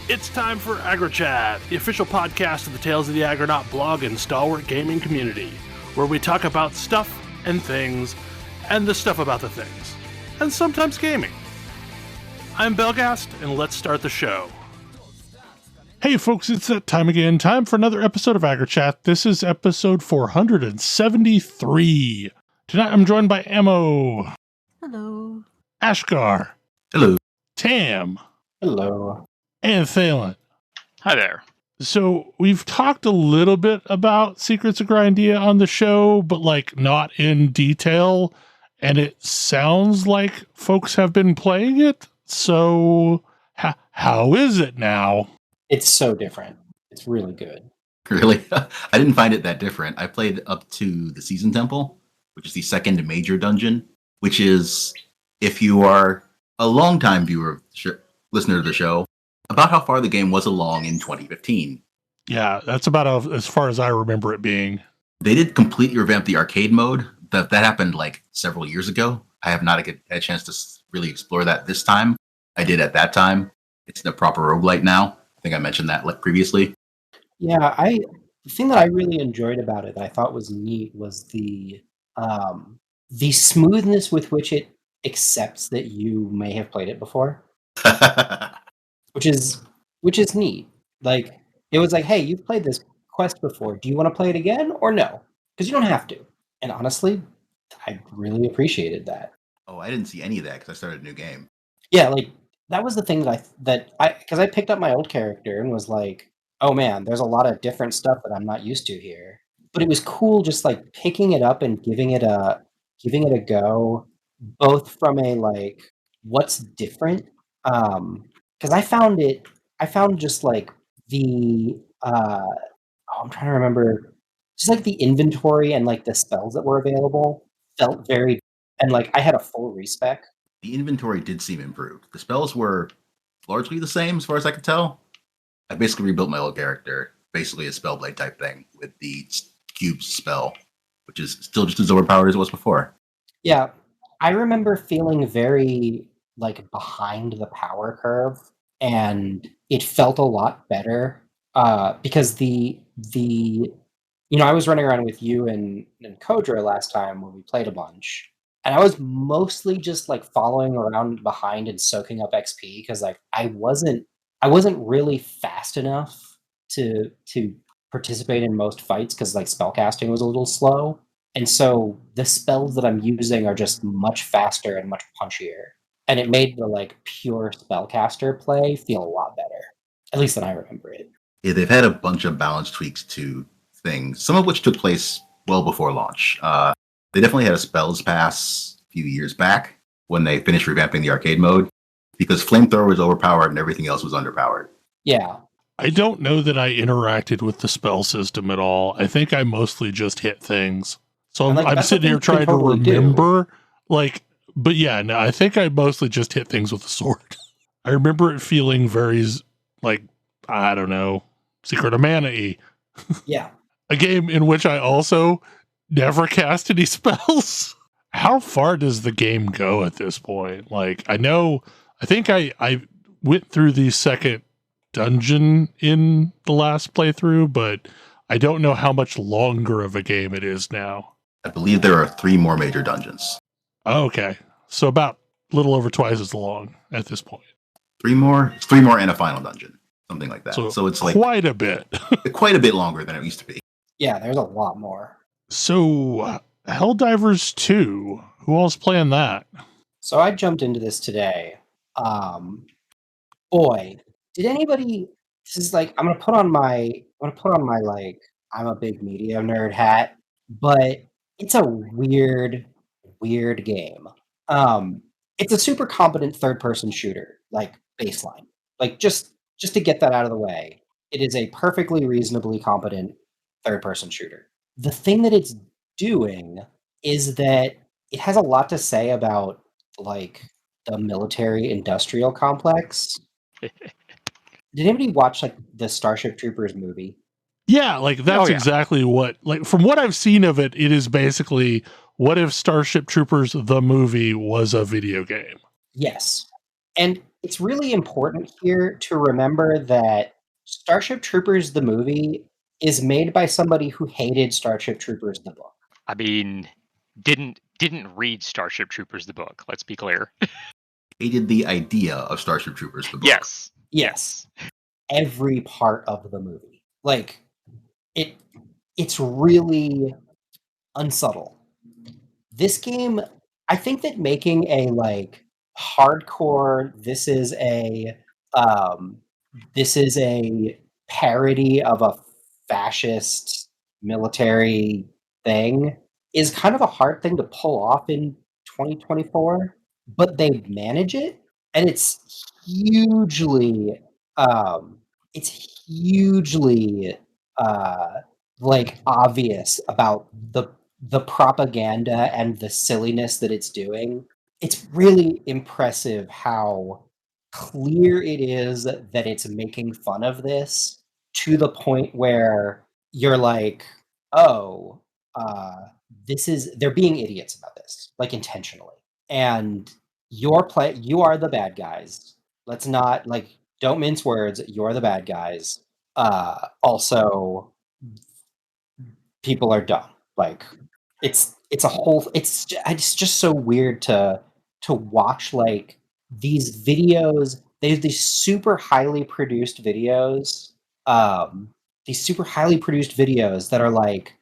It's time for AggroChat, the official podcast of the Tales of the Aggronaut blog and stalwart gaming community, where we talk about stuff and things, and the stuff about the things, and sometimes gaming. I'm Belghast, and let's start the show. Hey folks, it's that time again. Time for another episode of AggroChat. This is episode 473. Tonight I'm joined by Ammo. Hello. Ashgar. Hello. Tam. Hello. And Thalen. Hi there. So we've talked a little bit about Secrets of Grindea on the show, but like not in detail. And it sounds like folks have been playing it. So how is it now? It's so different. It's really good. Really? I didn't find it that different. I played up to the Season Temple, which is the second major dungeon, which is, if you are a longtime viewer, listener to the show, about how far the game was along in 2015. Yeah, that's about as far as I remember it being. They did completely revamp the arcade mode. That happened like several years ago. I have not had a chance to really explore that this time. I did at that time. It's the proper roguelite now. I think I mentioned that previously. Yeah, the thing that I really enjoyed about it that I thought was neat was the smoothness with which it accepts that you may have played it before. Which is neat. Like, it was like, hey, you've played this quest before. Do you want to play it again or no? Because you don't have to. And honestly, I really appreciated that. Oh, I didn't see any of that because I started a new game. Yeah, like that was the thing that I because I picked up my old character and was like, oh man, there's a lot of different stuff that I'm not used to here. But it was cool just like picking it up and giving it a go, both from a like what's different. Because I found just like the I'm trying to remember, just like the inventory and like the spells that were available felt very, and like I had a full respec. The inventory did seem improved. The spells were largely the same as far as I could tell. I basically rebuilt my old character, basically a Spellblade type thing with the cube spell, which is still just as overpowered as it was before. Yeah, I remember feeling very like behind the power curve, and it felt a lot better because the I was running around with you and Kodra last time when we played a bunch, and I was mostly just like following around behind and soaking up XP because like I wasn't really fast enough to participate in most fights because like spellcasting was a little slow, and so the spells that I'm using are just much faster and much punchier. And it made the like pure spellcaster play feel a lot better, at least than I remember it. Yeah, they've had a bunch of balance tweaks to things, some of which took place well before launch. They definitely had a spells pass a few years back when they finished revamping the arcade mode, because Flamethrower was overpowered and everything else was underpowered. Yeah. I don't know that I interacted with the spell system at all. I think I mostly just hit things. So I'm sitting here trying to remember, but yeah, no, I think I mostly just hit things with a sword. I remember it feeling very, like, I don't know, Secret of Mana-y. Yeah. A game in which I also never cast any spells. How far does the game go at this point? Like, I think I went through the second dungeon in the last playthrough, but I don't know how much longer of a game it is now. I believe there are 3 more major dungeons. Okay. So about a little over twice as long at this point. 3 more? It's 3 more and a final dungeon. Something like that. So it's like quite a bit. Quite a bit longer than it used to be. Yeah, there's a lot more. So Helldivers 2, who all's playing that? So I jumped into this today. Boy, did anybody, this is like, I'm gonna put on my like, I'm a big media nerd hat, but it's a weird game. It's a super competent third-person shooter, like baseline. Like just to get that out of the way, it is a perfectly reasonably competent third-person shooter. The thing that it's doing is that it has a lot to say about like the military-industrial complex. Did anybody watch like the Starship Troopers movie? Yeah, like that's exactly what, like from what I've seen of it, it is basically what if Starship Troopers the movie was a video game? Yes. And it's really important here to remember that Starship Troopers, the movie, is made by somebody who hated Starship Troopers, the book. I mean, didn't read Starship Troopers the book. Let's be clear. Hated the idea of Starship Troopers, the book. Yes. Every part of the movie, like it's really unsubtle. This game, I think that making a like hardcore, this is a parody of a fascist military thing is kind of a hard thing to pull off in 2024, but they manage it, and it's hugely like obvious about the propaganda and the silliness that it's doing. It's really impressive how clear it is that it's making fun of this to the point where you're like, oh, they're being idiots about this, like intentionally. And you are the bad guys. Let's not don't mince words. You're the bad guys. Also, people are dumb. Like it's just so weird to watch like these videos. There's these super highly produced videos. That are like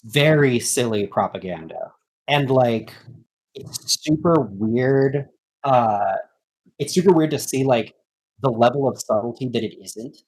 very silly propaganda, and like it's super weird. It's super weird to see like the level of subtlety that it isn't.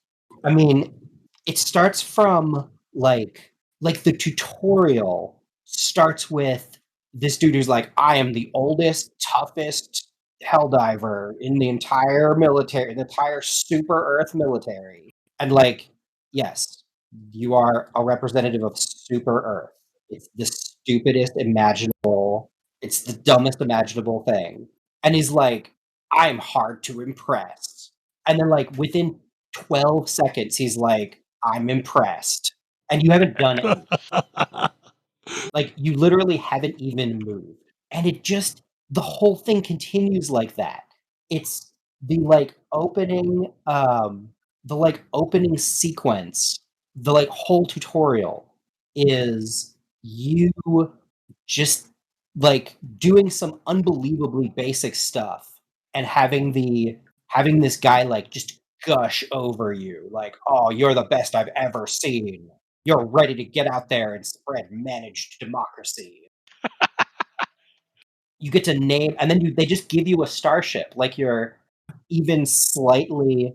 I mean, it starts from like the tutorial starts with this dude who's like, I am the oldest, toughest Helldiver in the entire military, the entire Super Earth military. And like, yes, you are a representative of Super Earth. It's the stupidest imaginable, it's the dumbest imaginable thing. And he's like, I'm hard to impress. And then like within 12 seconds, he's like, I'm impressed. And you haven't done anything. Like you literally haven't even moved. And the whole thing continues like that. It's the opening sequence, the whole tutorial is you just like doing some unbelievably basic stuff and having this guy like just gush over you like, oh, you're the best I've ever seen. You're ready to get out there and spread managed democracy. You get to name, and then they just give you a starship, like you're even slightly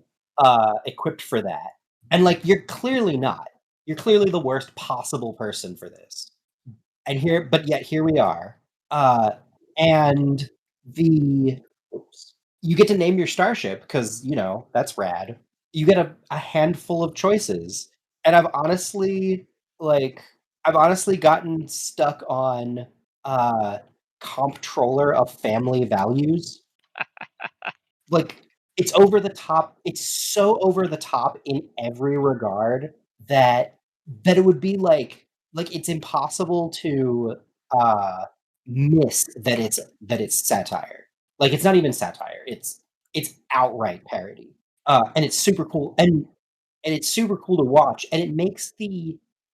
equipped for that. And like you're clearly not. You're clearly the worst possible person for this. And yet here we are. And you get to name your starship because, that's rad. You get a handful of choices. And I've honestly gotten stuck on comptroller of family values. Like it's over the top. It's so over the top in every regard that it would be like it's impossible to miss that it's satire. Like it's not even satire. It's outright parody. And it's super cool. And it's super cool to watch. And it makes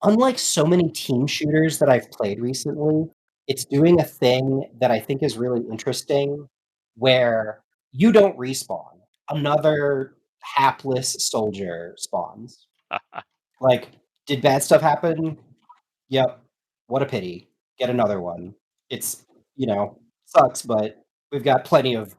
unlike so many team shooters that I've played recently, it's doing a thing that I think is really interesting where you don't respawn. Another hapless soldier spawns. Like, did bad stuff happen? Yep. What a pity. Get another one. It's, sucks, but we've got plenty of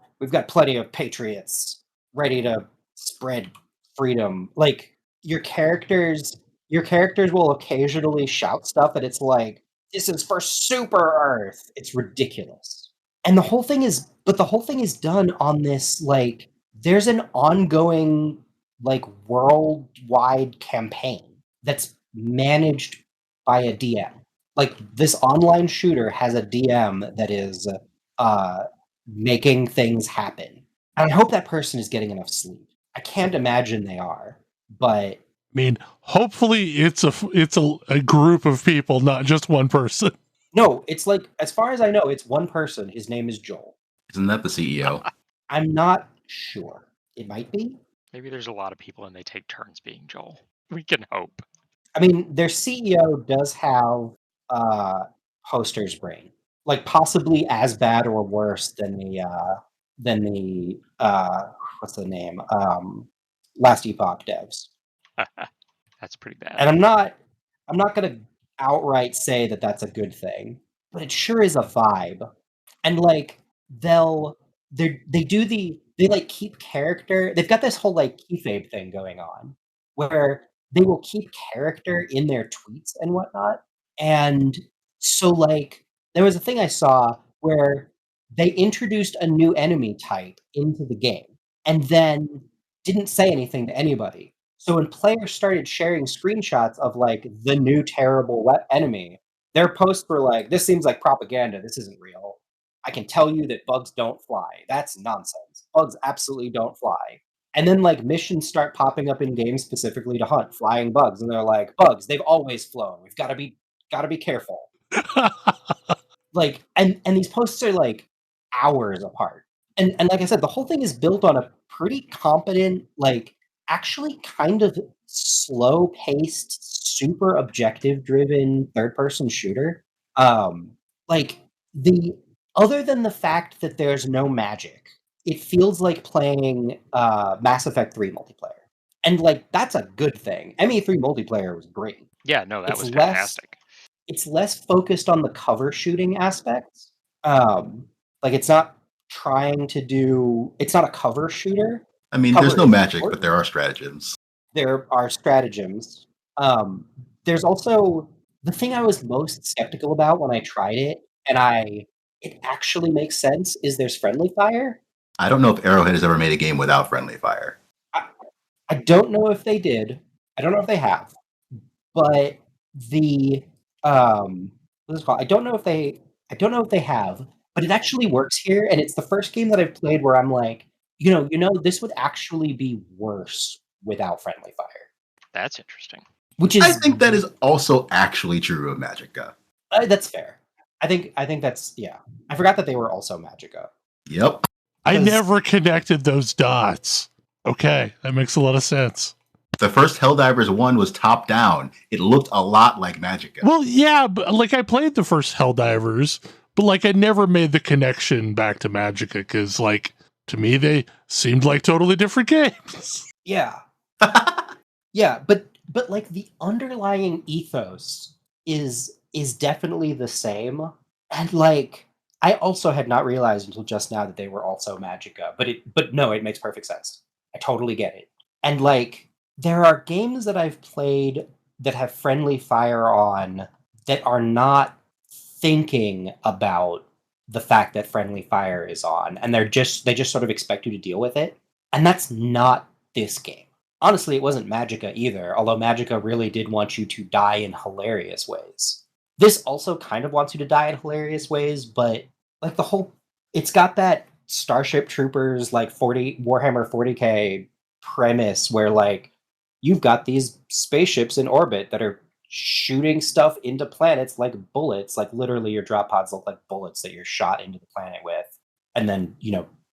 patriots ready to spread freedom. Like your characters will occasionally shout stuff and it's like, this is for Super Earth. It's ridiculous. And the whole thing is done on this, like, there's an ongoing, like, worldwide campaign that's managed by a DM. Like, this online shooter has a DM that is making things happen. And I hope that person is getting enough sleep. I can't imagine they are, but I mean, hopefully it's a group of people, not just one person. No, it's like, as far as I know, it's one person. His name is Joel. Isn't that the CEO? I'm not sure. It might be. Maybe there's a lot of people and they take turns being Joel. We can hope. I mean, their CEO does have Hoster's brain, like possibly as bad or worse than the what's the name? Last Epoch devs. That's pretty bad. And I'm not gonna outright say that that's a good thing, but it sure is a vibe. And like they like keep character. They've got this whole like kayfabe thing going on where they will keep character in their tweets and whatnot. And so like there was a thing I saw where they introduced a new enemy type into the game and then didn't say anything to anybody. So when players started sharing screenshots of like the new terrible enemy, their posts were like, "This seems like propaganda. This isn't real. I can tell you that bugs don't fly. That's nonsense. Bugs absolutely don't fly." And then like missions start popping up in games specifically to hunt flying bugs, and they're like, "Bugs, they've always flown. We've got to be careful." Like, and these posts are like hours apart. And like I said, the whole thing is built on a pretty competent, like actually kind of slow paced, super objective driven third person shooter. Like the other than the fact that there's no magic, it feels like playing Mass Effect 3 multiplayer. And like that's a good thing. ME3 multiplayer was great. Yeah, no, that It's was less- fantastic. It's less focused on the cover shooting aspects. Like it's not it's not a cover shooter. I mean, Cover there's no is magic, but important. there are stratagems. There are stratagems. There's also the thing I was most skeptical about when I tried it, and it actually makes sense, is there's friendly fire. I don't know if Arrowhead has ever made a game without friendly fire. I don't know if they did. I don't know if they have. But the what is it called? I don't know if they have, but it actually works here, and it's the first game that I've played where I'm like, this would actually be worse without friendly fire. That's interesting. Which is I think that is also actually true of Magicka. That's fair. I think that's I forgot that they were also Magicka. Yep. I Because- never connected those dots. Okay, that makes a lot of sense. The first Helldivers 1 was top down. It looked a lot like Magicka. Well, yeah, but like I played the first Helldivers, but like I never made the connection back to Magicka because, like, to me they seemed like totally different games. Yeah. Yeah, but like the underlying ethos is definitely the same. And like I also had not realized until just now that they were also Magicka, but no, it makes perfect sense. I totally get it. And like there are games that I've played that have friendly fire on that are not thinking about the fact that friendly fire is on, and they just sort of expect you to deal with it. And that's not this game. Honestly, it wasn't Magicka either, although Magicka really did want you to die in hilarious ways. This also kind of wants you to die in hilarious ways, but like it's got that Starship Troopers like Warhammer 40K premise where like you've got these spaceships in orbit that are shooting stuff into planets like bullets, like literally your drop pods look like bullets that you're shot into the planet with, and then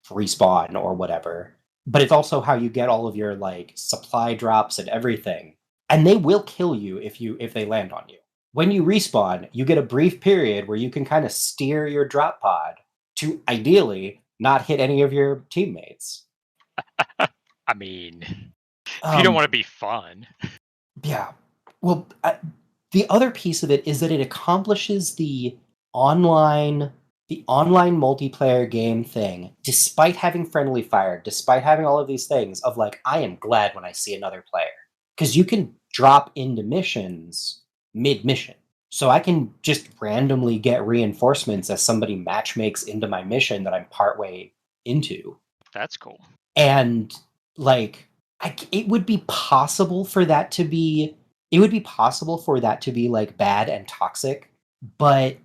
respawn or whatever. But it's also how you get all of your like supply drops and everything, and they will kill you if they land on you. When you respawn, you get a brief period where you can kind of steer your drop pod to ideally not hit any of your teammates. I mean, if you don't want to be fun. Yeah. Well, the other piece of it is that it accomplishes the online multiplayer game thing, despite having friendly fire, despite having all of these things of like, I am glad when I see another player. Because you can drop into missions mid-mission. So I can just randomly get reinforcements as somebody matchmakes into my mission that I'm partway into. That's cool. And like, it would be possible for that to be like bad and toxic, but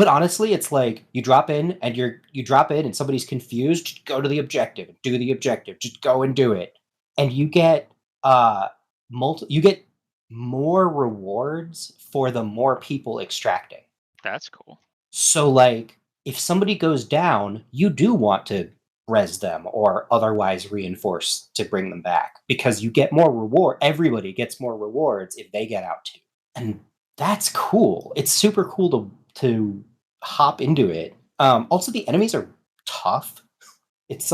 honestly, it's like you drop in and somebody's confused. Just go to the objective, do the objective, just go and do it, and you get more rewards for the more people extracting. That's cool. So like if somebody goes down, you do want to res them or otherwise reinforce to bring them back because you get more reward. Everybody gets more rewards if they get out too. And that's cool. It's super cool to hop into it. Also, the enemies are tough. It's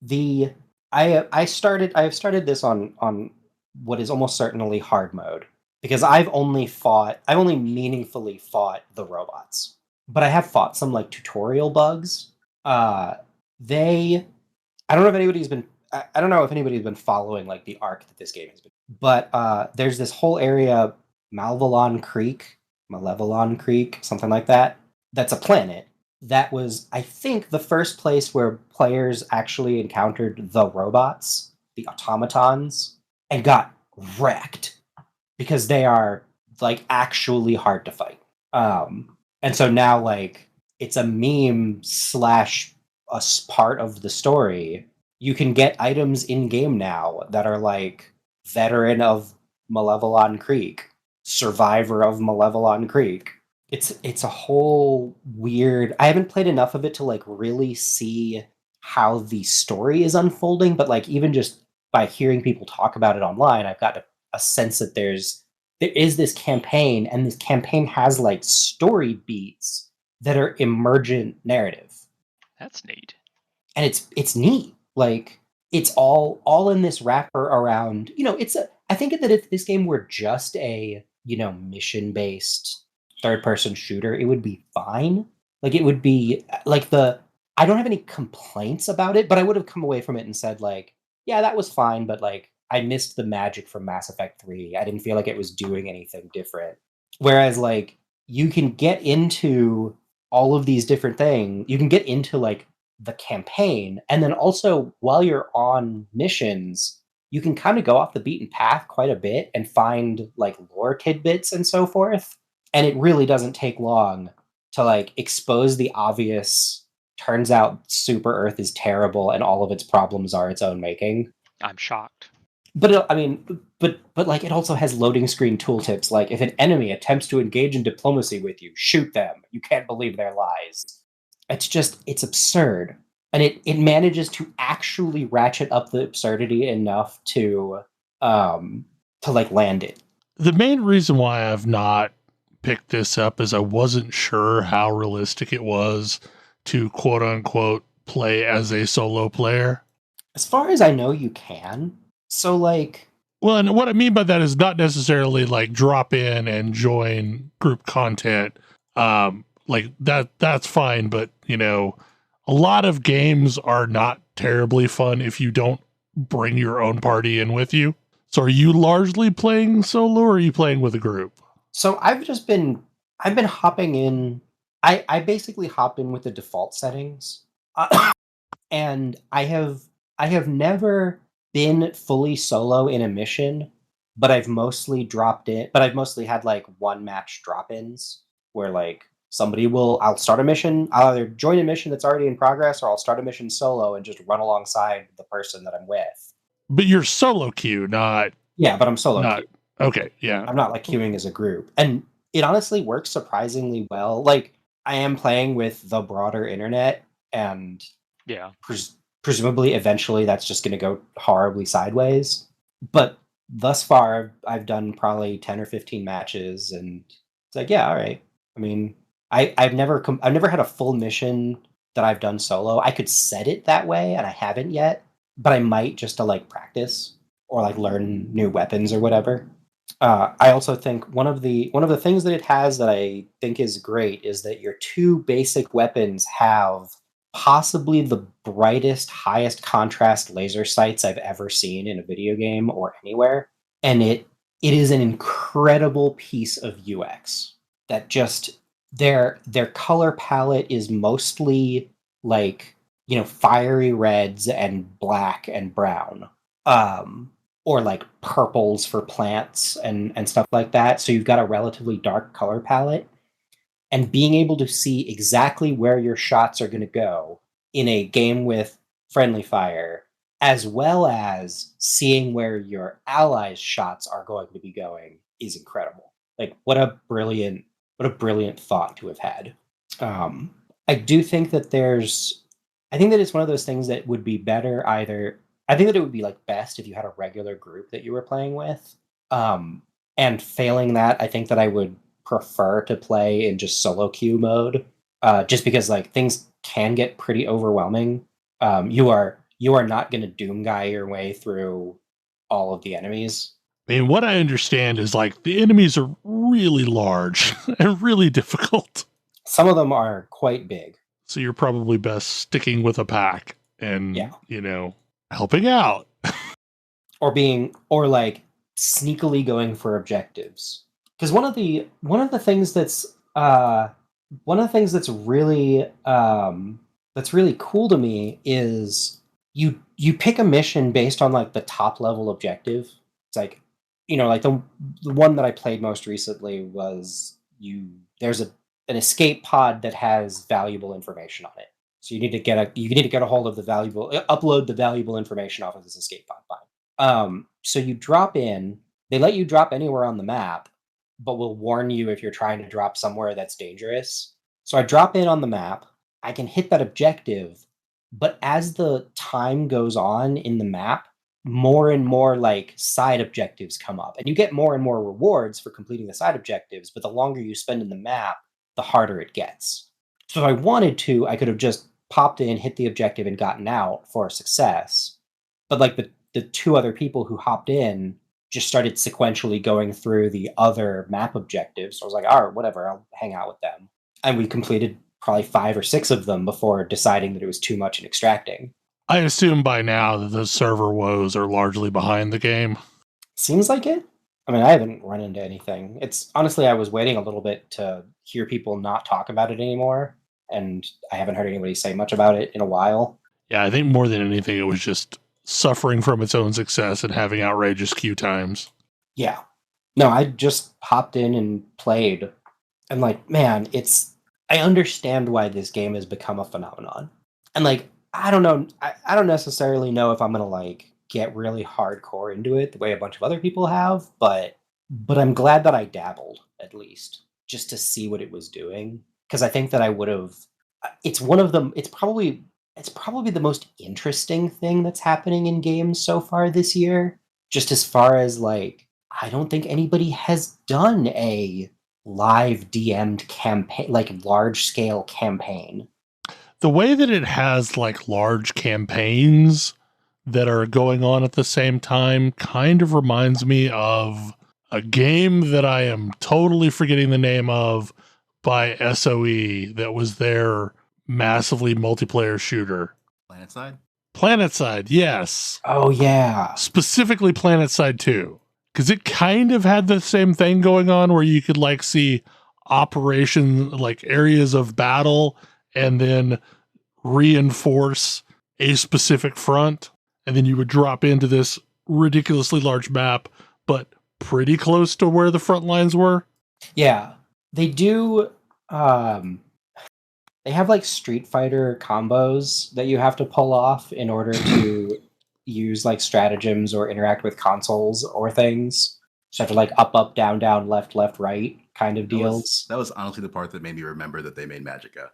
the I have started this on what is almost certainly hard mode because I've only meaningfully fought the robots, but I have fought some like tutorial bugs. I don't know if anybody's been I don't know if anybody's been following like the arc that this game has been, but there's this whole area, Malevelon Creek, something like that. That's a planet. That was, I think, the first place where players actually encountered the robots, the automatons, and got wrecked because they are like actually hard to fight. And so now like it's a meme / a part of the story. You can get items in game now that are like veteran of Malevelon Creek, survivor of Malevelon Creek. It's a whole weird. I haven't played enough of it to like really see how the story is unfolding, but like even just by hearing people talk about it online, I've got a sense that there is this campaign, and this campaign has like story beats that are emergent narrative. That's neat. And it's neat. Like it's all in this wrapper around, I think that if this game were just a, mission based third person shooter, it would be fine. Like it would be like I don't have any complaints about it, but I would have come away from it and said like, yeah, that was fine, but like I missed the magic from Mass Effect 3. I didn't feel like it was doing anything different. Whereas like you can get into all of these different things. You can get into like the campaign, and then also while you're on missions, you can kind of go off the beaten path quite a bit and find like lore tidbits and so forth. And it really doesn't take long to like expose the obvious. Turns out Super Earth is terrible and all of its problems are its own making. I'm shocked. But but like it also has loading screen tooltips. Like if an enemy attempts to engage in diplomacy with you, shoot them. You can't believe their lies. It's absurd. And it manages to actually ratchet up the absurdity enough to like land it. The main reason why I've not picked this up is I wasn't sure how realistic it was to quote unquote play as a solo player. As far as I know, you can. So like, well, and what I mean by that is not necessarily like drop in and join group content. Like that's fine, but a lot of games are not terribly fun if you don't bring your own party in with you. So are you largely playing solo or are you playing with a group? So I've been hopping in. I basically hop in with the default settings. And I have never been fully solo in a mission, but I've mostly had like one match drop-ins where like I'll start a mission, I'll either join a mission that's already in progress or I'll start a mission solo and just run alongside the person that I'm with. But you're solo queue, not... Yeah, but I'm solo queue. Okay, yeah. I'm not like queuing as a group. And it honestly works surprisingly well. Like, I am playing with the broader internet, and yeah, presumably eventually that's just going to go horribly sideways. But thus far, I've done probably 10 or 15 matches, and it's like, yeah, all right. I mean, I've never had a full mission that I've done solo. I could set it that way, and I haven't yet, but I might just to like practice or like learn new weapons or whatever. I also think one of the things that it has that I think is great is that your two basic weapons have possibly the brightest, highest contrast laser sights I've ever seen in a video game or anywhere, and it is an incredible piece of UX that just their color palette is mostly like fiery reds and black and brown. Or like purples for plants and stuff like that. So you've got a relatively dark color palette. And being able to see exactly where your shots are going to go in a game with friendly fire, as well as seeing where your allies' shots are going to be going, is incredible. Like what a brilliant thought to have had. I do think that I think that it's one of those things that would be better either. I think that it would be like best if you had a regular group that you were playing with. And failing that, I think that I would prefer to play in just solo queue mode, just because like things can get pretty overwhelming. You are not going to doom guy your way through all of the enemies. I mean, what I understand is like the enemies are really large and really difficult. Some of them are quite big. So you're probably best sticking with a pack and, Yeah. helping out. Or like sneakily going for objectives. Because one of the things that's really cool to me is you pick a mission based on like the top level objective. It's like, like the one that I played most recently was there's an escape pod that has valuable information on it. So you need to get a hold of upload the valuable information off of this escape pod. So you drop in, they let you drop anywhere on the map, but will warn you if you're trying to drop somewhere that's dangerous. So I drop in on the map, I can hit that objective, but as the time goes on in the map, more and more like side objectives come up, and you get more and more rewards for completing the side objectives, but the longer you spend in the map, the harder it gets. So if I wanted to, I could have just popped in, hit the objective, and gotten out for a success. But like the two other people who hopped in just started sequentially going through the other map objectives. So I was like, all right, whatever, I'll hang out with them. And we completed probably 5 or 6 of them before deciding that it was too much and extracting. I assume by now that the server woes are largely behind the game. Seems like it. I mean, I haven't run into anything. It's honestly, I was waiting a little bit to hear people not talk about it anymore, and I haven't heard anybody say much about it in a while. Yeah, I think more than anything, it was just suffering from its own success and having outrageous queue times. Yeah. No, I just hopped in and played, and like, man, I understand why this game has become a phenomenon. And like, I don't know, I don't necessarily know if I'm gonna like get really hardcore into it the way a bunch of other people have, but I'm glad that I dabbled at least just to see what it was doing, because I think that I would have. It's one of them. It's probably the most interesting thing that's happening in games so far this year. Just as far as like, I don't think anybody has done a live DM'd campaign, like large scale campaign. The way that it has like large campaigns that are going on at the same time kind of reminds me of a game that I am totally forgetting the name of by SOE that was their massively multiplayer shooter. PlanetSide, yes. Oh, yeah. Specifically PlanetSide 2. Because it kind of had the same thing going on where you could like see operation, like areas of battle, and then reinforce a specific front. And then you would drop into this ridiculously large map, but pretty close to where the front lines were. Yeah. They do, they have like Street Fighter combos that you have to pull off in order to use like stratagems or interact with consoles or things. So you have to like up, down, left, right kind of deals. That was honestly the part that made me remember that they made Magicka.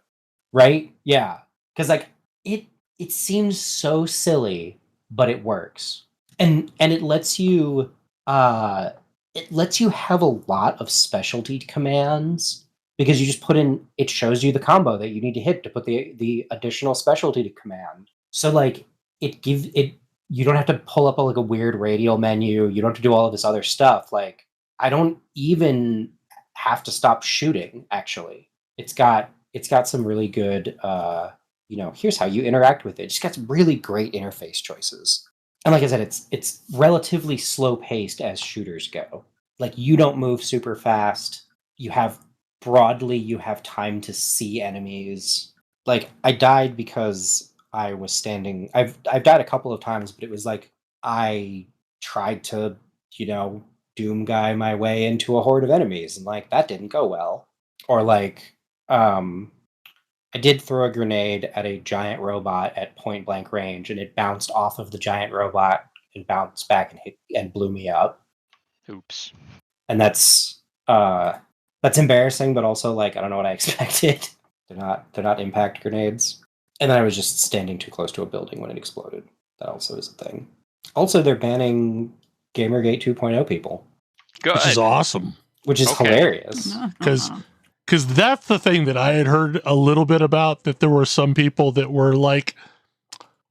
Right? Yeah. Because like it seems so silly, but it works. And it lets you have a lot of specialty commands, because you just put in, it shows you the combo that you need to hit to put the additional specialty to command. So like you don't have to pull up like a weird radial menu. You don't have to do all of this other stuff. Like, I don't even have to stop shooting, actually. It's got some really good here's how you interact with it. It's got some really great interface choices. And like I said, it's relatively slow paced as shooters go. Like, you don't move super fast. You have time to see enemies. Like, I died because I was standing. I've died a couple of times, but it was like I tried to, doom guy my way into a horde of enemies, and like that didn't go well. Or like I did throw a grenade at a giant robot at point blank range, and it bounced off of the giant robot and bounced back and hit and blew me up. Oops. And that's embarrassing, but also like I don't know what I expected. They're not impact grenades. And then I was just standing too close to a building when it exploded. That also is a thing. Also, they're banning Gamergate 2.0 people, Good. Which is awesome. which is Okay. hilarious. Because that's the thing that I had heard a little bit about, that there were some people that were like,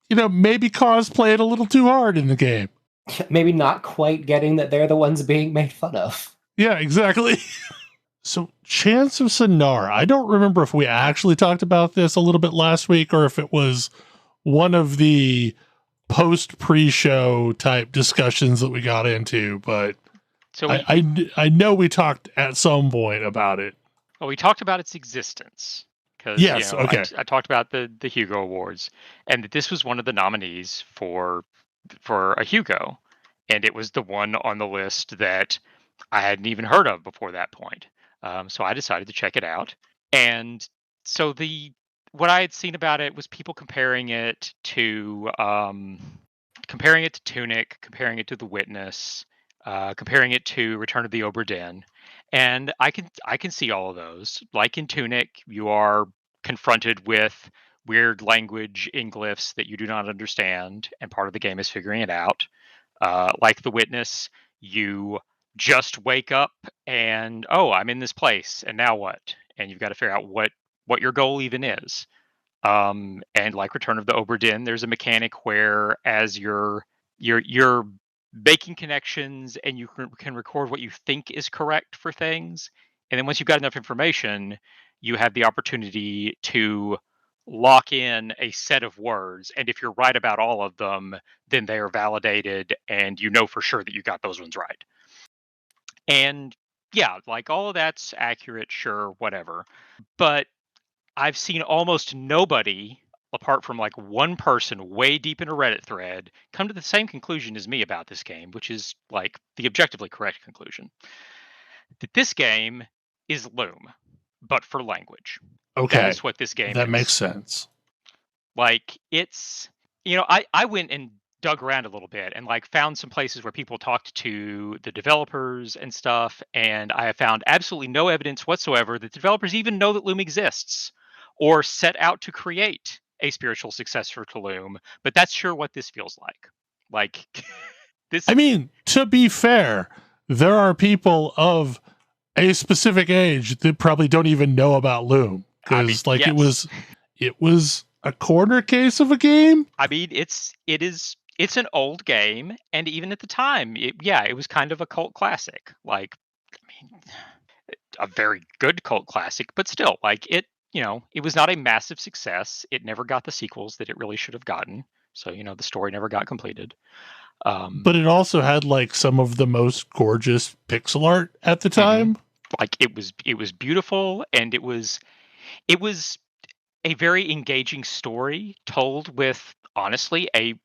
maybe cosplay it a little too hard in the game. Maybe not quite getting that they're the ones being made fun of. Yeah, exactly. So, Chants of Sennaar. I don't remember if we actually talked about this a little bit last week or if it was one of the post-pre-show type discussions that we got into, but So I know we talked at some point about it. well, we talked about its existence. Because Yes, okay. I talked about the Hugo Awards, and that this was one of the nominees for a Hugo, and it was the one on the list that I hadn't even heard of before that point. So I decided to check it out, and so what I had seen about it was people comparing it to Tunic, comparing it to The Witness, comparing it to Return of the Obra Dinn. And I can see all of those. Like in Tunic, you are confronted with weird language in glyphs that you do not understand, and part of the game is figuring it out. Like The Witness, you just wake up and, oh, I'm in this place, and now what? And you've got to figure out what your goal even is. And like Return of the Obra Dinn, there's a mechanic where as you're making connections and you can record what you think is correct for things, and then once you've got enough information, you have the opportunity to lock in a set of words, and if you're right about all of them, then they are validated and you know for sure that you got those ones right. And yeah, like all of that's accurate, sure, whatever, but I've seen almost nobody, apart from like one person way deep in a Reddit thread, come to the same conclusion as me about this game, which is like the objectively correct conclusion. That this game is Loom, but for language. Okay. That is what this game is. That makes sense. Like, it's, I went and dug around a little bit and like found some places where people talked to the developers and stuff, and I have found absolutely no evidence whatsoever that developers even know that Loom exists or set out to create a spiritual successor to Loom, but that's sure what this feels like. Like, this... I mean, to be fair, there are people of a specific age that probably don't even know about Loom, because yes. it was a corner case of a game. I mean, it's an old game, and even at the time, it was kind of a cult classic. Like, I mean, a very good cult classic, but still, like, it was not a massive success. It never got the sequels that it really should have gotten. So, the story never got completed. But it also had like some of the most gorgeous pixel art at the time. Like, it was beautiful, and it was a very engaging story told with, honestly, a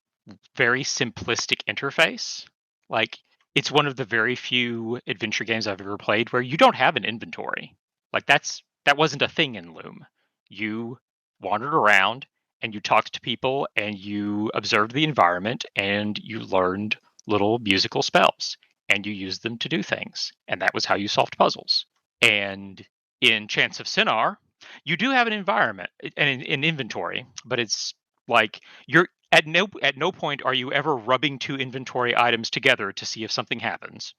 very simplistic interface. Like, it's one of the very few adventure games I've ever played where you don't have an inventory. Like, that wasn't a thing in Loom. You wandered around and you talked to people and you observed the environment and you learned little musical spells and you used them to do things. And that was how you solved puzzles. And in Chants of Sennaar, you do have an environment and an inventory, but it's like you're at no point are you ever rubbing two inventory items together to see if something happens.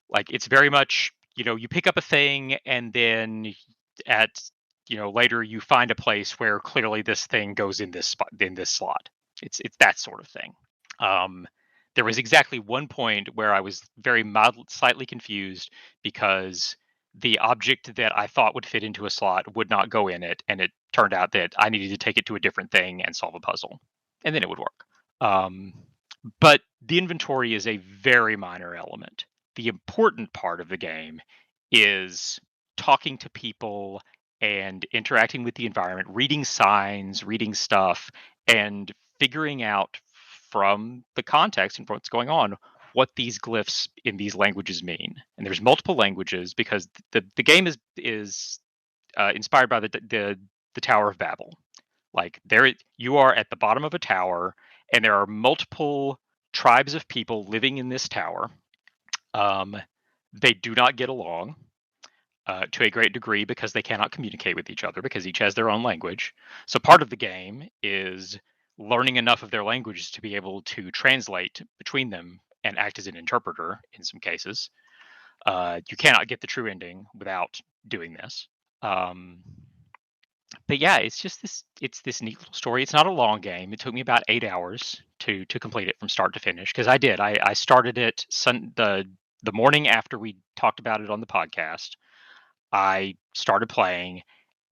Like, it's very much, you pick up a thing and then later you find a place where clearly this thing goes in this spot, in this slot. It's that sort of thing. There was exactly one point where I was very slightly confused because the object that I thought would fit into a slot would not go in it, and it turned out that I needed to take it to a different thing and solve a puzzle, and then it would work. But the inventory is a very minor element. The important part of the game is talking to people and interacting with the environment, reading signs, reading stuff, and figuring out from the context and from what's going on what these glyphs in these languages mean. And there's multiple languages because the game is inspired by the Tower of Babel. Like, you are at the bottom of a tower, and there are multiple tribes of people living in this tower. They do not get along. to a great degree because they cannot communicate with each other because each has their own language. So part of the game is learning enough of their languages to be able to translate between them and act as an interpreter in some cases. You cannot get the true ending without doing this. But yeah, it's just this neat little story. It's not a long game. It took me about 8 hours to complete it from start to finish because I did. I started it the morning after we talked about it on the podcast. I started playing,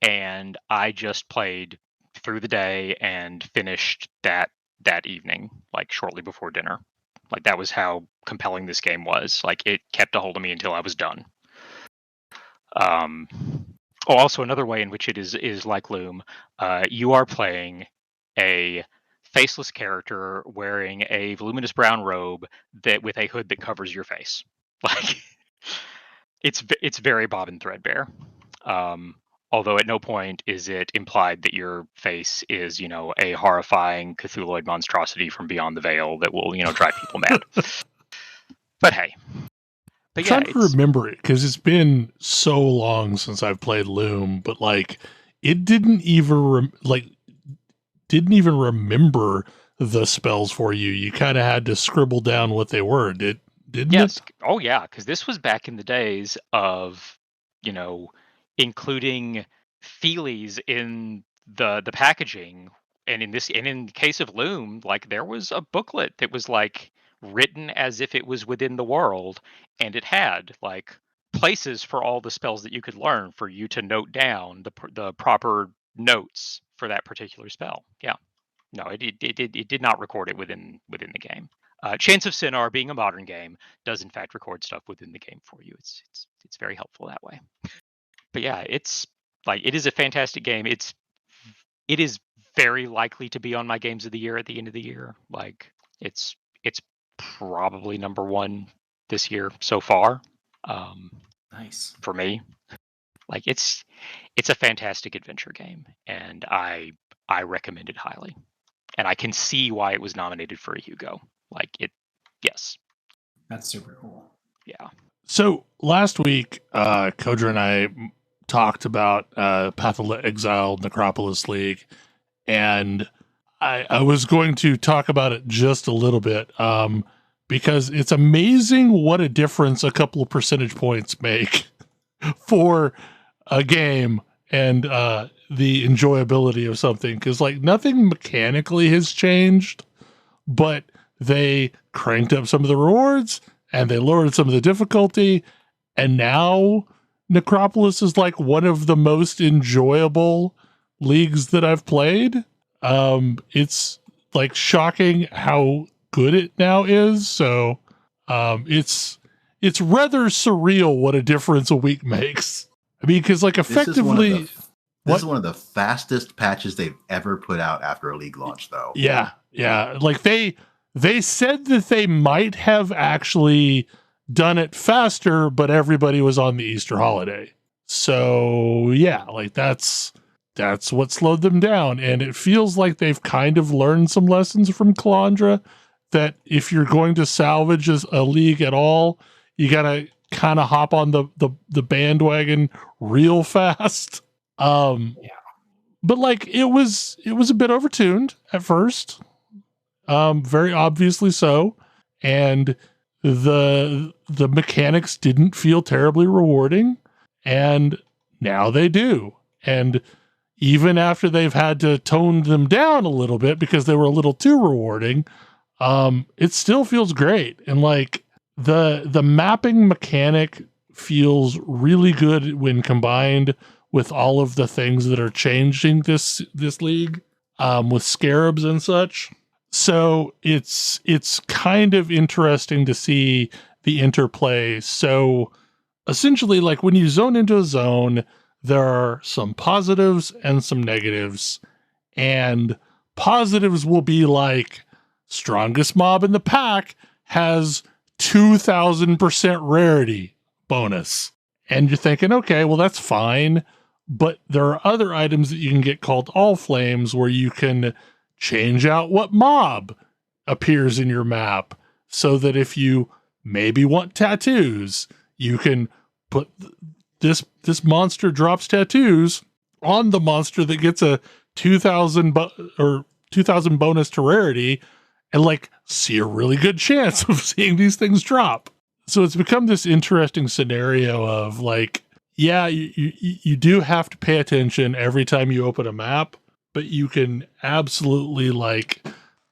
and I just played through the day and finished that evening, like shortly before dinner. Like that was how compelling this game was. Like it kept a hold of me until I was done. Also, another way in which it is like Loom, you are playing a faceless character wearing a voluminous brown robe that with a hood that covers your face. Like it's very Bobbin threadbare. Although at no point is it implied that your face is, a horrifying Cthulhuid monstrosity from beyond the veil that will, drive people mad. But hey. But I'm trying to remember it because it's been so long since I've played Loom, but like it didn't even remember the spells for you. You kind of had to scribble down what they were. Didn't yes. it? Oh yeah, because this was back in the days of, including feelies in the packaging, and in the case of Loom, like there was a booklet that was like written as if it was within the world, and it had like places for all the spells that you could learn for you to note down the proper notes for that particular spell. Yeah, no, it did not record it within the game. Chants of Sennaar, being a modern game, does in fact record stuff within the game for you. It's very helpful that way. But yeah, it's like it is a fantastic game. It is very likely to be on my games of the year at the end of the year. Like it's probably number one this year so far. Nice for me. Like it's a fantastic adventure game, and I recommend it highly. And I can see why it was nominated for a Hugo. Like it, yes. That's super cool. Yeah. So last week, Kodra and I talked about Path of Exile, Necropolis League, and I was going to talk about it just a little bit because it's amazing what a difference a couple of percentage points make for a game and the enjoyability of something. Because like nothing mechanically has changed, but they cranked up some of the rewards and they lowered some of the difficulty, and now Necropolis is like one of the most enjoyable leagues that I've played. It's like shocking how good it now is. So it's rather surreal what a difference a week makes. I mean, because like effectively, this is one of the fastest patches they've ever put out after a league launch, though. Yeah. Like they said that they might have actually done it faster, but everybody was on the Easter holiday. So yeah, like that's what slowed them down. And it feels like they've kind of learned some lessons from Calandra, that if you're going to salvage a league at all, you got to kind of hop on the bandwagon real fast. Yeah. But like it was a bit overtuned at first. Very obviously so. And the mechanics didn't feel terribly rewarding, and now they do. And even after they've had to tone them down a little bit because they were a little too rewarding, it still feels great. And like the mapping mechanic feels really good when combined with all of the things that are changing this league, with scarabs and such. So it's kind of interesting to see the interplay. So essentially, like when you zone into a zone, there are some positives and some negatives. And positives will be like strongest mob in the pack has 2,000% rarity bonus. And you're thinking, okay, well, that's fine. But there are other items that you can get called all flames where you can change out what mob appears in your map, so that if you maybe want tattoos, you can put this monster drops tattoos on the monster that gets a 2,000 bonus to rarity, and like see a really good chance of seeing these things drop. So it's become this interesting scenario of like, yeah, you do have to pay attention every time you open a map, but you can absolutely like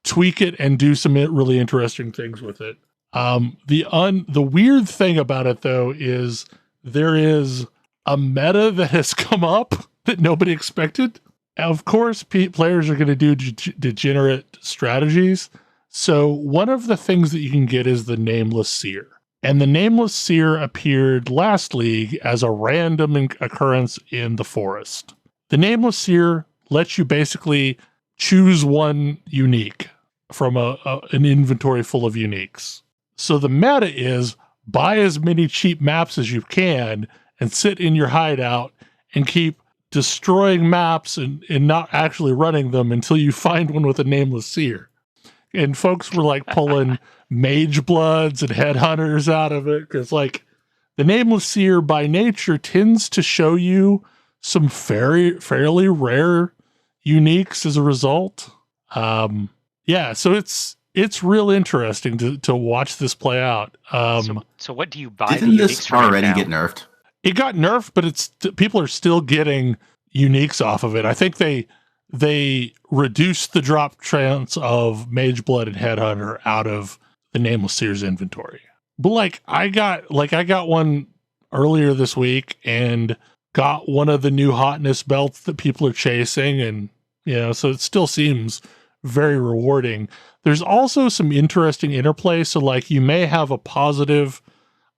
tweak it and do some really interesting things with it. The weird thing about it though is there is a meta that has come up that nobody expected. Of course, players are going to do degenerate strategies. So one of the things that you can get is the Nameless Seer. And the Nameless Seer appeared last league as a random occurrence in the forest. The Nameless Seer lets you basically choose one unique from an inventory full of uniques. So the meta is buy as many cheap maps as you can and sit in your hideout and keep destroying maps and not actually running them until you find one with a Nameless Seer. And folks were like pulling Mage Bloods and Headhunters out of it because like the Nameless Seer by nature tends to show you some fairly rare uniques as a result. Yeah, so it's real interesting to watch this play out. So what do you buy? Didn't this already get nerfed? It got nerfed, but people are still getting uniques off of it. I think they reduced the drop chance of Mage Blood and Headhunter out of the Nameless Seer's inventory. But like I got one earlier this week and got one of the new hotness belts that people are chasing, and so it still seems very rewarding. There's also some interesting interplay. So like you may have a positive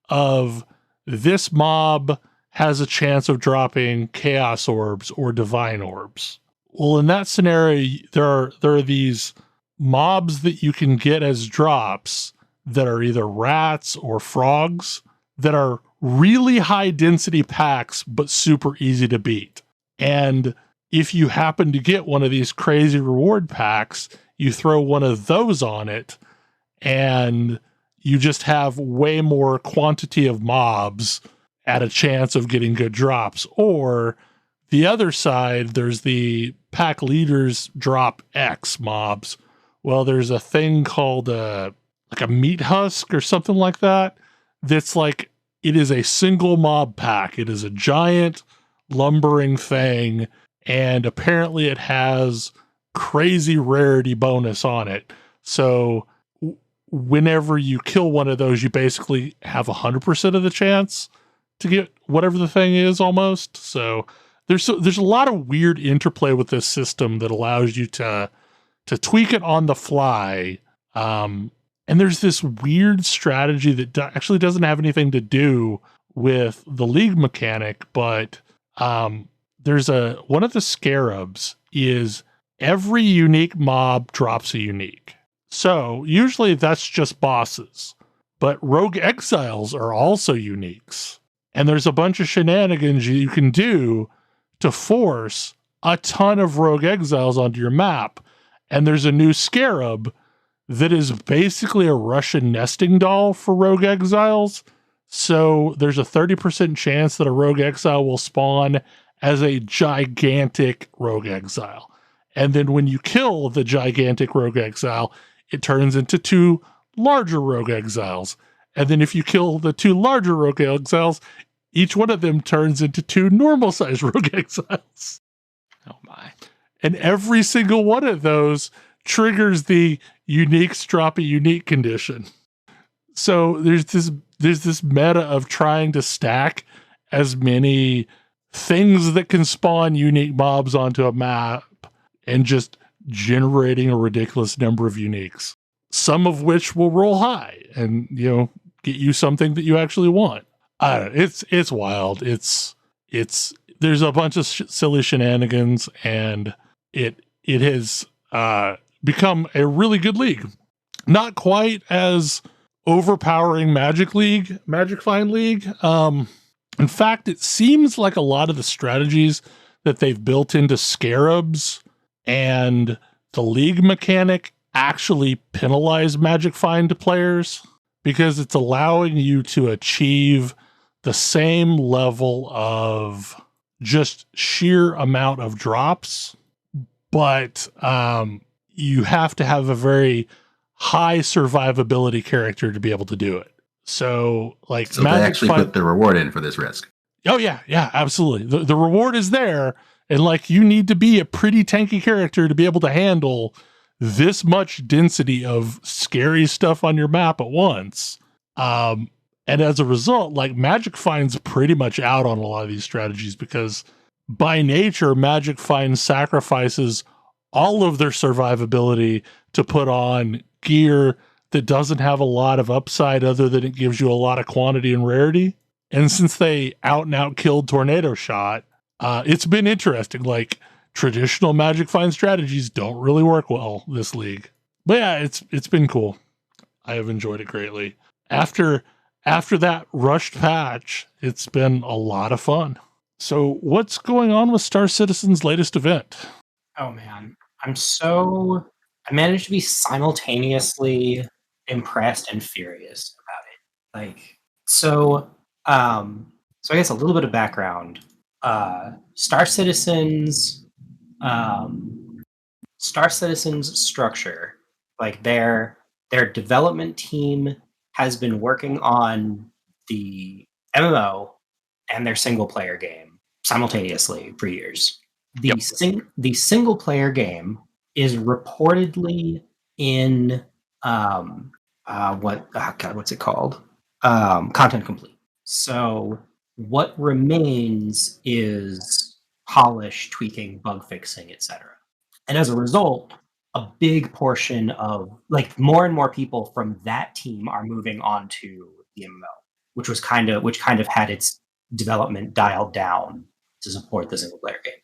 of this mob has a chance of dropping Chaos Orbs or Divine Orbs. Well, in that scenario, there are these mobs that you can get as drops that are either rats or frogs that are really high density packs, but super easy to beat. And if you happen to get one of these crazy reward packs, you throw one of those on it and you just have way more quantity of mobs at a chance of getting good drops. Or the other side, there's the pack leaders drop X mobs. Well, there's a thing called like a meat husk or something like that. That's like, it is a single mob pack. It is a giant lumbering thing. And apparently it has crazy rarity bonus on it. So whenever you kill one of those, you basically have 100% of the chance to get whatever the thing is almost. So there's a lot of weird interplay with this system that allows you to tweak it on the fly. And there's this weird strategy that actually doesn't have anything to do with the league mechanic, but there's one of the scarabs is every unique mob drops a unique. So usually that's just bosses, but rogue exiles are also uniques. And there's a bunch of shenanigans you can do to force a ton of rogue exiles onto your map. And there's a new scarab that is basically a Russian nesting doll for rogue exiles. So there's a 30% chance that a rogue exile will spawn as a gigantic rogue exile. And then when you kill the gigantic rogue exile, it turns into 2 larger rogue exiles. And then if you kill the 2 larger rogue exiles, each one of them turns into 2 normal-sized rogue exiles. Oh my. And every single one of those triggers the uniques drop a unique condition. So there's this meta of trying to stack as many things that can spawn unique mobs onto a map and just generating a ridiculous number of uniques, some of which will roll high and get you something that you actually want. I don't know, it's wild. There's a bunch of silly shenanigans, and it has become a really good league. Not quite as overpowering Magic Find League. In fact, it seems like a lot of the strategies that they've built into scarabs and the league mechanic actually penalize Magic Find to players because it's allowing you to achieve the same level of just sheer amount of drops, but you have to have a very high survivability character to be able to do it. So like, So they actually put the reward in for this risk. Oh yeah, absolutely. The reward is there, and like, you need to be a pretty tanky character to be able to handle this much density of scary stuff on your map at once. And as a result, like, Magic Find's pretty much out on a lot of these strategies, because by nature, Magic Find sacrifices all of their survivability to put on gear that doesn't have a lot of upside other than it gives you a lot of quantity and rarity. And since they out and out killed Tornado Shot, it's been interesting. Like, traditional Magic Find strategies don't really work well this league. But yeah, it's been cool. I have enjoyed it greatly. After that rushed patch, it's been a lot of fun. So what's going on with Star Citizen's latest event? Oh man, I managed to be simultaneously impressed and furious about it. So I guess a little bit of background. Star Citizen's structure, like their development team has been working on the MMO and their single player game simultaneously for years. The single player game is reportedly in what's it called? Content complete. So what remains is polish, tweaking, bug fixing, etc. And as a result, a big portion of, like, more and more people from that team are moving on to the MMO, which kind of had its development dialed down to support the single player game.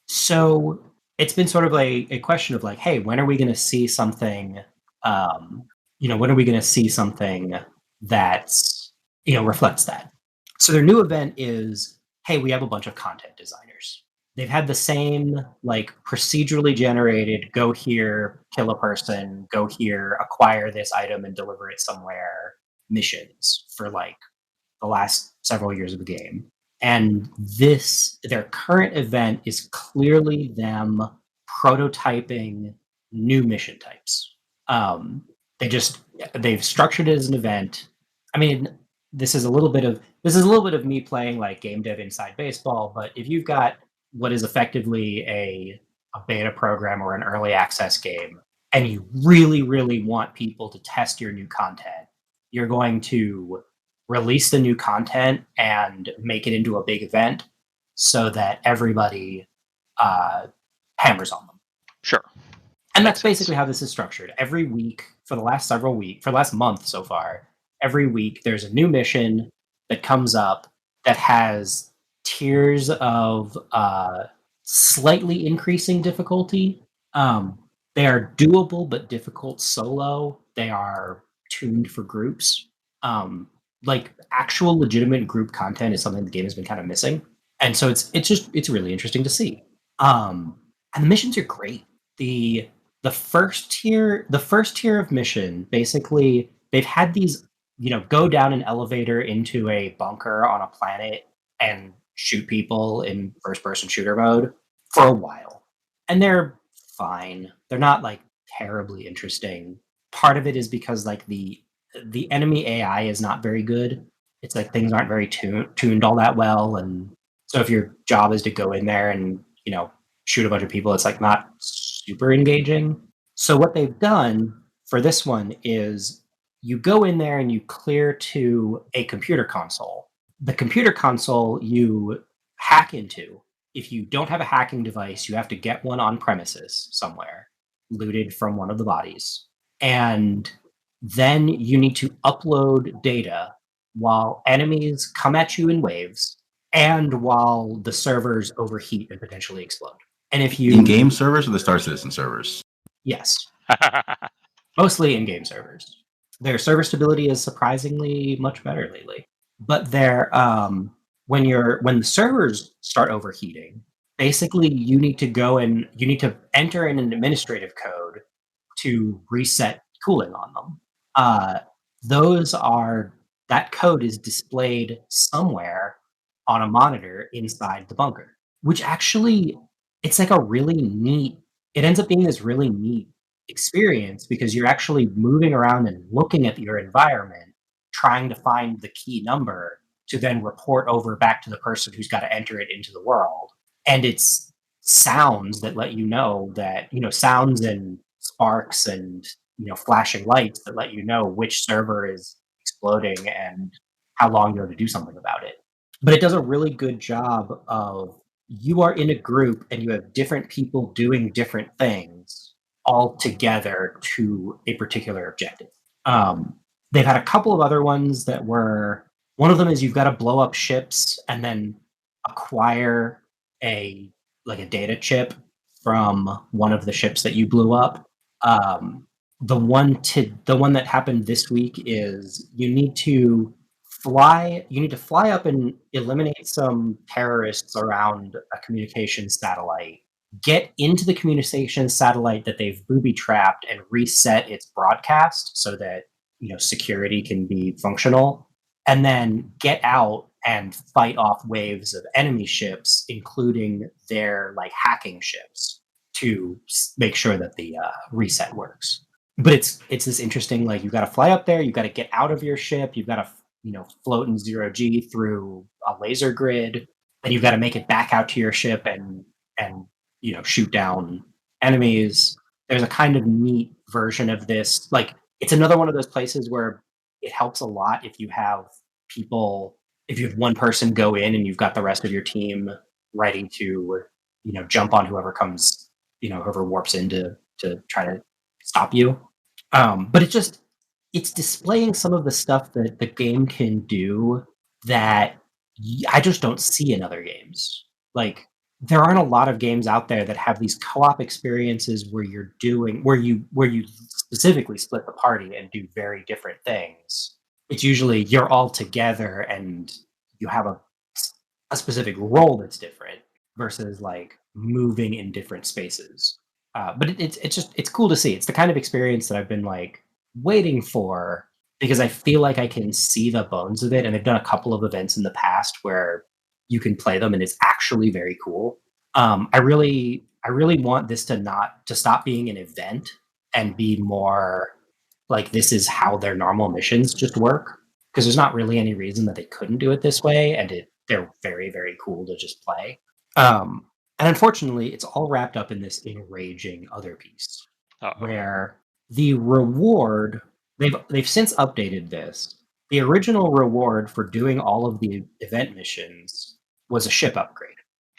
So it's been sort of a question of like, hey, when are we going to see something? When are we going to see something that's, reflects that? So their new event is, hey, we have a bunch of content designers. They've had the same, like, procedurally generated, go here, kill a person, go here, acquire this item and deliver it somewhere missions for like the last several years of the game. And their current event is clearly them prototyping new mission types. They've structured it as an event. I mean, this is a little bit of me playing like game dev inside baseball, but if you've got what is effectively a beta program or an early access game, and you really, really want people to test your new content, you're going to release the new content and make it into a big event so that everybody hammers on them. Sure. And that's basically how this is structured. Every week, for the last month so far, every week there's a new mission that comes up that has tiers of slightly increasing difficulty. They are doable but difficult solo. They are tuned for groups. Like, actual legitimate group content is something the game has been kind of missing, and so it's really interesting to see. And the missions are great. The first tier of mission, basically, they've had these, go down an elevator into a bunker on a planet and shoot people in first-person shooter mode for a while, and they're fine. They're not like terribly interesting. Part of it is because like the enemy AI is not very good. It's like things aren't very tuned all that well, and so if your job is to go in there and shoot a bunch of people, it's like not super engaging. So what they've done for this one is you go in there and you clear to a computer console. The computer console you hack into. If you don't have a hacking device, you have to get one on premises somewhere, looted from one of the bodies. And then you need to upload data while enemies come at you in waves and while the servers overheat and potentially explode. And if you... In-game servers or the Star Citizen servers? Yes. Mostly in-game servers. Their server stability is surprisingly much better lately. But when the servers start overheating, basically you need to go and you need to enter in an administrative code to reset cooling on them. Those are that code is displayed somewhere on a monitor inside the bunker, which actually, it's like a really neat, it ends up being this really neat experience because you're actually moving around and looking at your environment, trying to find the key number to then report over back to the person who's got to enter it into the world. And it's sounds that let you know that, sounds and sparks and, flashing lights that let you know which server is exploding and how long you have to do something about it. But it does a really good job of, you are in a group and you have different people doing different things all together to a particular objective. They've had a couple of other ones that were, one of them is you've got to blow up ships and then acquire a data chip from one of the ships that you blew up. The one that happened this week is you need to fly up and eliminate some terrorists around a communications satellite, get into the communications satellite that they've booby-trapped and reset its broadcast so that, security can be functional, and then get out and fight off waves of enemy ships, including their hacking ships, to make sure that the reset works. But it's this interesting, you've got to fly up there, you've got to get out of your ship, you've got to float in 0G through a laser grid, and you've got to make it back out to your ship and shoot down enemies. There's a kind of neat version of this. It's another one of those places where it helps a lot if you have one person go in and you've got the rest of your team ready to, jump on whoever comes, whoever warps in to try to stop you. But it's displaying some of the stuff that the game can do that I just don't see in other games. There aren't a lot of games out there that have these co-op experiences where you specifically split the party and do very different things. It's usually you're all together and you have a specific role that's different versus moving in different spaces. But it's cool to see. It's the kind of experience that I've been waiting for, because I feel like I can see the bones of it, and they've done a couple of events in the past where you can play them and it's actually very cool. I really want this to stop being an event and be more this is how their normal missions just work, because there's not really any reason that they couldn't do it this way, and they're very, very cool to just play. And unfortunately, it's all wrapped up in this enraging other piece. Where the reward, they've since updated this. The original reward for doing all of the event missions was a ship upgrade.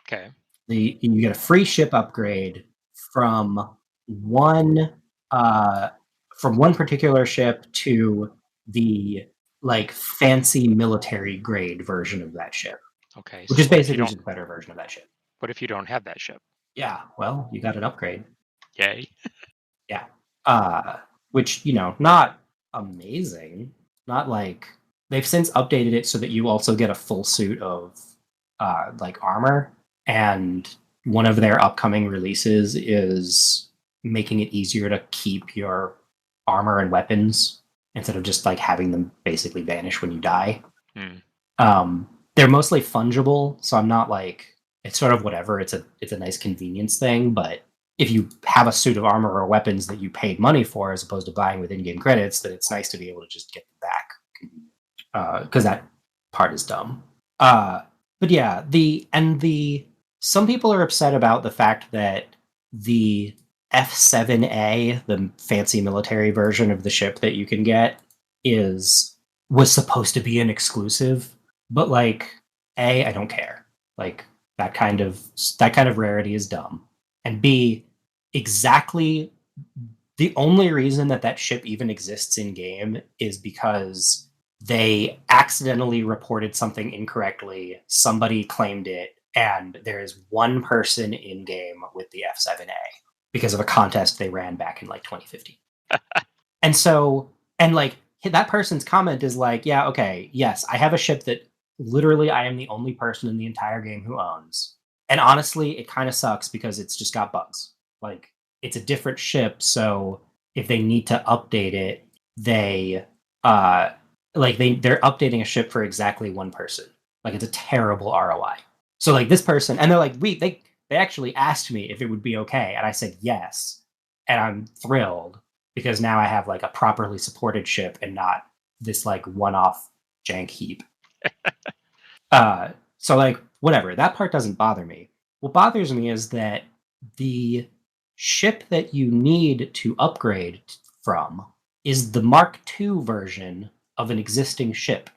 Okay. You get a free ship upgrade from one particular ship to the fancy military grade version of that ship. Okay. Which is basically just a better version of that ship. What if you don't have that ship? Yeah, well, you got an upgrade. Yay. Yeah. Which, not amazing. Not they've since updated it so that you also get a full suit of armor, and one of their upcoming releases is making it easier to keep your armor and weapons instead of just having them basically vanish when you die. They're mostly fungible, so I'm not it's sort of whatever. It's a nice convenience thing, but if you have a suit of armor or weapons that you paid money for as opposed to buying with in-game credits, then it's nice to be able to just get them back, because that part is dumb. But yeah, some people are upset about the fact that the F7A, the fancy military version of the ship that you can get, was supposed to be an exclusive, but A, I don't care. That kind of rarity is dumb. And B, exactly the only reason that ship even exists in game is because they accidentally reported something incorrectly, somebody claimed it, and there is one person in game with the F7A because of a contest they ran back in 2015. And so, that person's comment is yeah, okay, yes, I have a ship that literally I am the only person in the entire game who owns. And honestly, it kind of sucks because it's just got bugs. It's a different ship, so if they need to update it, they like they're updating a ship for exactly one person. Like it's a terrible ROI. So like this person, and they're like, they actually asked me if it would be okay, and I said yes, and I'm thrilled because now I have like a properly supported ship and not this like one-off jank heap. So like whatever, that part doesn't bother me. What bothers me is that the ship that you need to upgrade from is the Mark II version of an existing ship.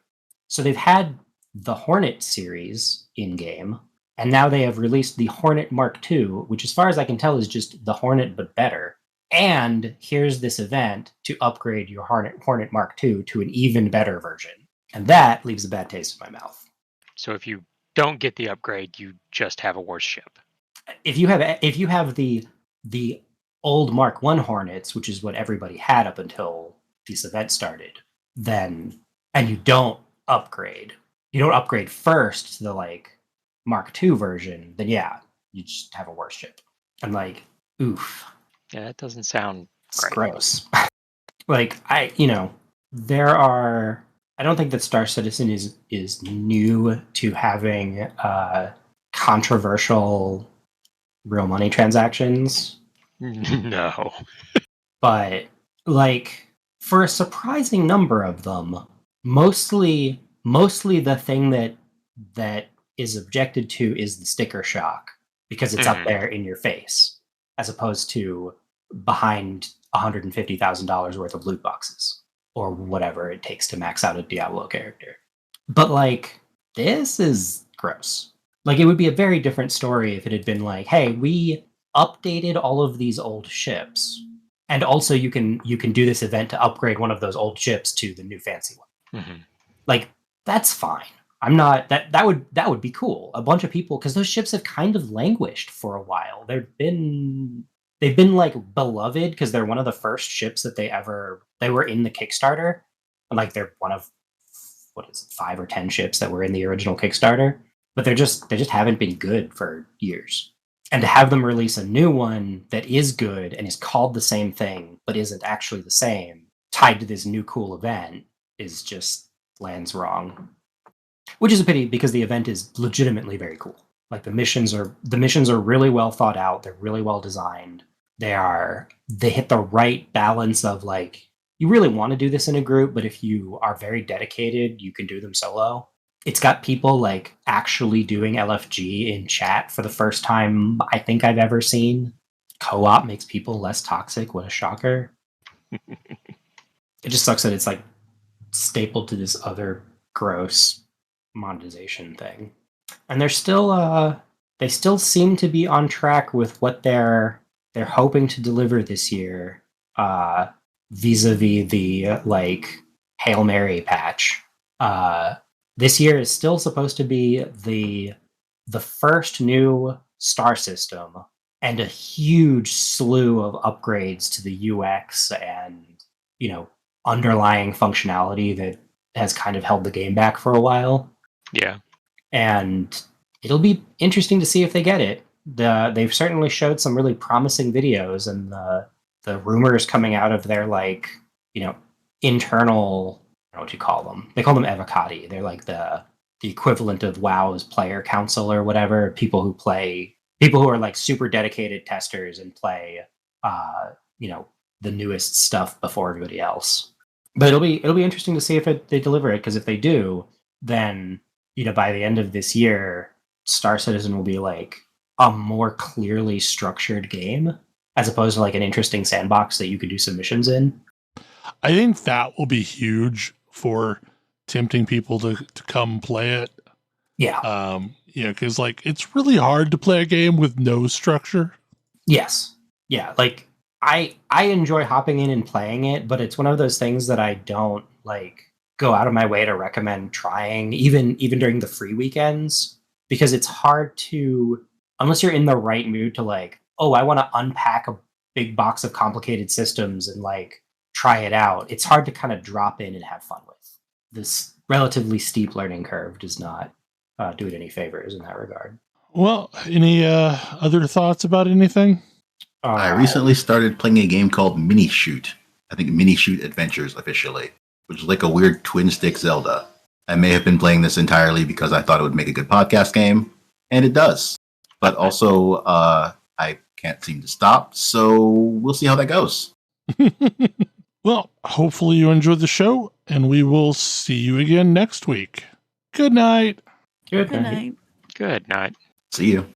So they've had the Hornet series in game, and now they have released the Hornet Mark II, which as far as I can tell is just the Hornet but better. And here's this event to upgrade your Hornet Mark II to an even better version. And that leaves a bad taste in my mouth. So if you don't get the upgrade, you just have a worse ship. If you have the old Mark I Hornets, which is what everybody had up until this event started, then and you don't upgrade first to the like Mark II version, then yeah, you just have a worse ship. I'm like, oof. Yeah, that doesn't sound It's great. gross. Like I don't think that Star Citizen is new to having controversial real money transactions. No. But like for a surprising number of them, mostly the thing that is objected to is the sticker shock because it's up there in your face, as opposed to behind $150,000 worth of loot boxes or whatever it takes to max out a Diablo character. But like this is gross. Like it would be a very different story if it had been like, hey, we updated all of these old ships, and also you can do this event to upgrade one of those old ships to the new fancy one. Mm-hmm. Like that's fine. I'm not that would be cool. A bunch of people, because those ships have kind of languished for a while. They've been like beloved because they're one of the first ships that they were in the Kickstarter, and like they're one of 5 or 10 ships that were in the original Kickstarter, but they just haven't been good for years. And to have them release a new one that is good and is called the same thing but isn't actually the same, tied to this new cool event, is just lands wrong. Which is a pity because the event is legitimately very cool. Like the missions are really well thought out. They're really well designed. They hit the right balance of like, you really want to do this in a group, but if you are very dedicated, you can do them solo. It's got people like actually doing LFG in chat for the first time I think I've ever seen. Co-op makes people less toxic. What a shocker. It just sucks that it's like stapled to this other gross monetization thing. And they're still they still seem to be on track with what they're hoping to deliver this year, vis-a-vis the like Hail Mary patch. This year is still supposed to be the first new star system and a huge slew of upgrades to the UX and underlying functionality that has kind of held the game back for a while. Yeah. And it'll be interesting to see if they get it. They've certainly showed some really promising videos, and the rumors coming out of their like internal, I don't know what you call them. They call them evocati. They're like the equivalent of WoW's player council or whatever. People who are like super dedicated testers and play the newest stuff before everybody else. But it'll be interesting to see if they deliver it, because if they do, then by the end of this year, Star Citizen will be like a more clearly structured game, as opposed to like an interesting sandbox that you could do submissions in. I think that will be huge for tempting people to come play it. Yeah. Because like it's really hard to play a game with no structure. Yes. Yeah. Like I enjoy hopping in and playing it, but it's one of those things that I don't like go out of my way to recommend trying, even during the free weekends, because it's hard to, unless you're in the right mood to like, oh, I want to unpack a big box of complicated systems and like try it out. It's hard to kind of drop in and have fun with. This relatively steep learning curve does not do it any favors in that regard. Well, any other thoughts about anything? I recently started playing a game called Mini Shoot. I think Mini Shoot Adventures officially. which is like a weird twin-stick Zelda. I may have been playing this entirely because I thought it would make a good podcast game, and it does. But also, I can't seem to stop, so we'll see how that goes. Well, hopefully you enjoyed the show, and we will see you again next week. Good night. Good Good night. Good night. See you.